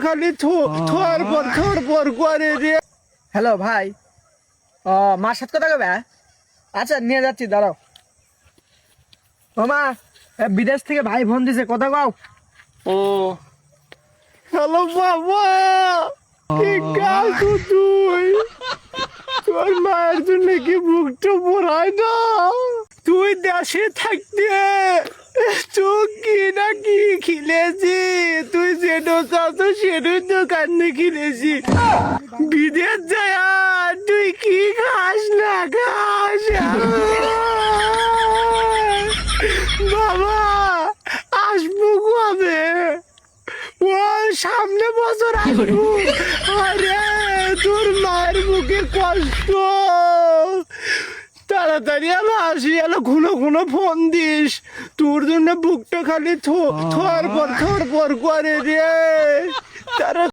খালি থর পর করে রে। হ্যালো ভাই, ও মার সাথে কথা কবে? আচ্ছা নিয়ে যাচ্ছি, দাঁড়াও। ও মা, বিদেশ থেকে ভাই ফোন দিছে, কথা কও। ও হ্যালো বাবা, কি কাকু তুই? তোর মায়ের জন্য কি বুকটা পড়ায় না? তুই দেশে থাকতে তুই কি না কি খিলেছি, তুই যেটা চাচ্ছ সেটাই তো কান্নে খিলেছি। বিদেশ যায় তুই কি খাস না খাস? বাবা আসবো কবে? ও সামনে বছর আসবো। আরে তোর মায়ের মুখে কষ্ট, তাড়াতাড়ি আমি আসি। এলো ঘুনো ফোন দিস, তোর জন্য বুকটা খালি থর পর করে রে।